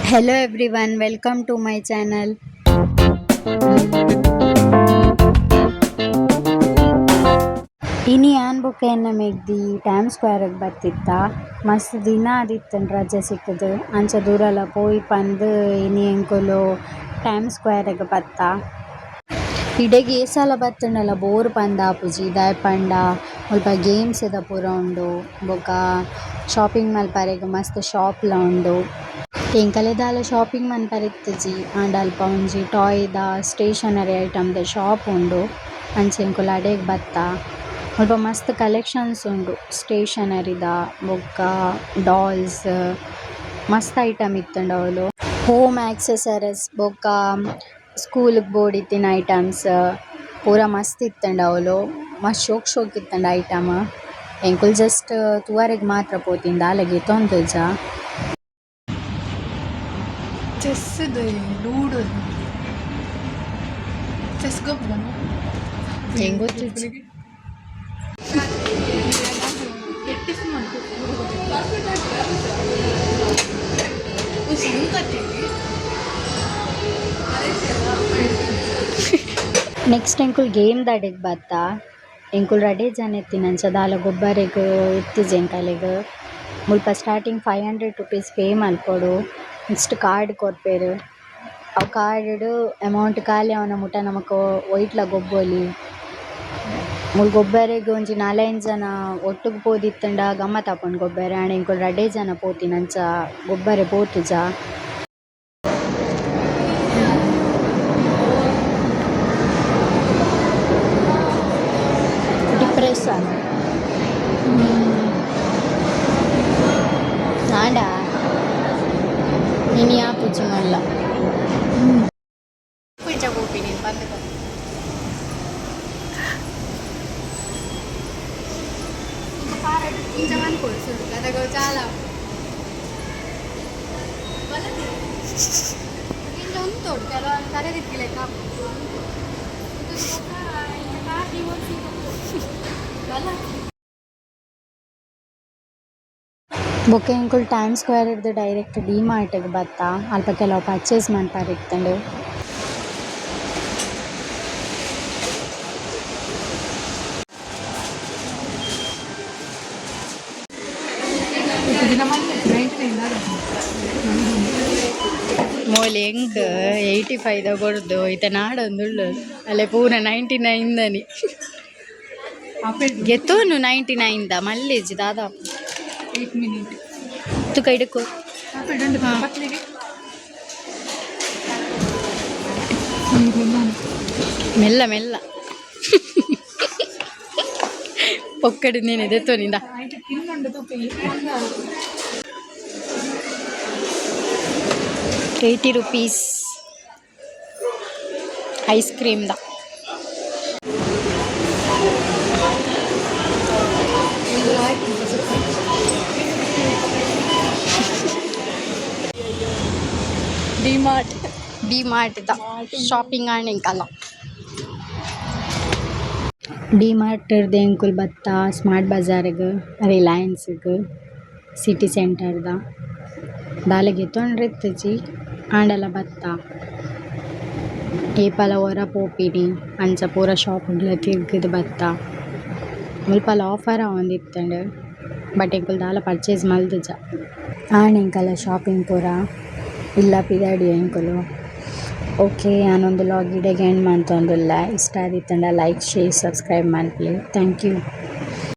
Hello everyone, welcome to my channel. ಇನಿ on book ಎನ್ನ ಮೆಗ್ದಿ time ಸ್ಕ್ವೇರ್ಗೆ ಬತ್ತಿತ್ತ ಮಸ್ತ್ ದಿನ ಆದಿತ್ತಂಡು ರಜೆ ಸಿಕ್ಕದು ಅಂಚ ದೂರಲ ಪೋಯಿ ಪಂದು ಇನಿ ಎಂಕುಲು ಟೈಮ್ ಸ್ಕ್ವೇರ್ಗೆ ಬತ್ತ ಇಡೆಗ್ ಏಸಲ ಬತ್ತಂಡಲ ಬೋರ್ ಪಂದಾಪುಜಿ ದಾಯೆ ಪಂಡ ಮುಲ್ಪ ಗೇಮ್ಸ್ ದ ಪೂರ ಉಂಡು ಬೊಕ ಶಾಪಿಂಗ್ ಮಲ್ಪರೆಗ್ ಮಸ್ತ್ ಶಾಪ್ಲ ಉಂಡು ಎಂಕಲೆ ದಾಲ ಶಾಪಿಂಗ್ ಮನ್ಪರೆತ್ತಿಜಿ ಆಂಡ ಅಲ್ಪ ಒಂಜಿ ಟಾಯ್ದ ಸ್ಟೇಷನರಿ ಐಟಮ್ದ ಶಾಪ್ ಉಂಡು ಅಂಚ ಎಂಕುಲು ಅಡೆಗ್ ಬತ್ತ ಮುಲ್ಪ ಮಸ್ತ್ ಕಲೆಕ್ಷನ್ಸ್ ಉಂಡು ಸ್ಟೇಷನರಿದ ಬೊಕ್ಕ ಡಾಲ್ಸ್ ಮಸ್ತ್ ಐಟಮ್ ಇತ್ತುಂಡು ಅವಳು ಹೋಮ್ ಆಕ್ಸೆಸರೀಸ್ ಬೊಕ್ಕ ಸ್ಕೂಲ್ಗ್ ಬೋಡಿತ್ತಿನ ಐಟಮ್ಸ್ ಪೂರ ಮಸ್ತ್ ಇತ್ತಂಡು ಅವಳು ಮಸ್ತ್ ಶೋಕ್ ಇತ್ತಂಡು ಐಟಮ್ ಎಂಕುಲು ಜಸ್ಟ್ ತೂವರೆಗ್ ಮಾತ್ರ ಪೋತಿಂದ ದಾಲಗೆ ತೊಂದುಜ ಚೆಸ್ ಲೂಡೋ ಚೆಸ್ ಗೊಬ್ಬನು ಹೆಂಗ್ ಗೊತ್ತಿತ್ತು ನೆಕ್ಸ್ಟ್ ಎಂಕುಲು ಗೇಮ್ ದಾಡೆಗ್ ಬತ್ತ ಎಂಕುಲು ರಡೇ ಜನ ಎತ್ತಿನಂಚ ದಾಲ ಗೊಬ್ಬರೆಗ್ ಎತ್ತಿಜಿ ಎಂಕಲೆಗ್ ಮುಲ್ಪ ಸ್ಟಾರ್ಟಿಂಗ್ 500 ರೂಪೀಸ್ ಪೇ ಮಲ್ಪೊಡು ನೆಕ್ಸ್ಟ್ ಕಾರ್ಡ್ ಕೊರ್ಪೆರ್ ಅವು ಕಾರ್ಡ್ ಅಮೌಂಟ್ ಖಾಲಿ ಆವನ ಮುಟ ನಮಕ್ ಒಯ್ಟ್ಲ ಗೊಬ್ಬೊಲಿ ಮುಲ್ ಗೊಬ್ಬರೆಗ್ ಒಂಜಿ 4-5 ಜನ ಒಟ್ಟುಗ್ ಪೋದಿತ್ತಂಡ ಗಮ್ಮತ್ ಆಪುಂಡು ಗೊಬ್ಬರೆ ಆಂಡ ಎಂಕುಲು ರಡೇ ಜನ ಪೋತಿನಂಚ ಗೊಬ್ಬರೆ ಪೋತುಜ ಡಿಪ್ರೆಷನ್ ನಾಡ ಇನಿ ಆಪುಜಿ ಮಲ್ಲ ಪೂಜ ಗೋಪಿ ನೀನು ಬಂದು ఇంజమన్ కొడుతుంది కదా చాలా ఇంజ ఉంటోడు కదా కరెదిక్కిలేక ಬೊಕ್ಕ ಎಂಕುಲು ಟೈಮ್ ಸ್ಕ್ವೇರ್ ಇರ್ದು ಡೈರೆಕ್ಟ್ ಡಿ ಮಾರ್ಟ್ಗೆ ಬತ್ತ ಅಲ್ಪ ಕೆಲವು ಪರ್ಚೇಸ್ ಮನ್ಪರಿತ್ತಂಡು ಮೋಲಿ ಎಂಕ್ 85 ಕೊಡ್ದು ಈತ ನಾಡೊಂದುಳ್ಳು ಅಲ್ಲೇ ಪೂರ 99 దని ಗೆತ್ತೋನು 99 ದ ಮಲ್ಲೇಜ್ ದಾದಾಪು 8 ಮಿನಿಟ್ ತುಕ ಇಡಕು ಮೆಲ್ಲ ಮೆಲ್ಲ ಒಕ್ಕಡಿ ನೀನೆ ದೆತ್ತೋನಿಂದ 80 ರೂಪೀಸ್ ಐಸ್ ಕ್ರೀಮ್ದ ಡಿ ಮಾರ್ಟ್ದ ಶಾಪಿಂಗ್ ಆಣೆಂಕಲ್ಲ ಡಿ ಮಾರ್ಟ್ದ ಎಂಕುಲು ಬತ್ತ ಸ್ಮಾರ್ಟ್ ಬಜಾರ್ಗ್ ರಿಲಯನ್ಸ್ಗ್ ಸಿಟಿ ಸೆಂಟರ್ದ ದಾಲೆಗೆ ತೊಂಡ್ರೆತ್ತಜಿ ಆಂಡಲ ಬತ್ತ ಏಪಲ ಹೊರ ಪೋಪಿನಿ ಅಂಚ ಪೂರ ಶಾಪ್ಗ್ಲ ತಿರ್ಗದು ಬತ್ತ ಮುಲ್ಪಲ ಆಫರ್ ಆವೊಂದಿತ್ತಂಡು ಬಟ್ ಎಂಕುಲು ದಾಲ ಪರ್ಚೇಸ್ ಮಲ್ದುಜ ಆಣೆಂಕಲ ಶಾಪಿಂಗ್ ಪೂರ ಇಲ್ಲ ಪಿದಾಡಿ ಎಂಕುಲು ಓಕೆ ನಾನೊಂದು ಲಾಗ್ ಇಡೆಗೆ ಎಂಡ್ ಮಂತೊಂದುಲ್ಲ ಇಷ್ಟ ಆದಿತ್ತಂಡ ಲೈಕ್ ಶೇರ್ ಸಬ್ಸ್ಕ್ರೈಬ್ ಮನ್ಪುಲಿ ಥ್ಯಾಂಕ್ ಯು.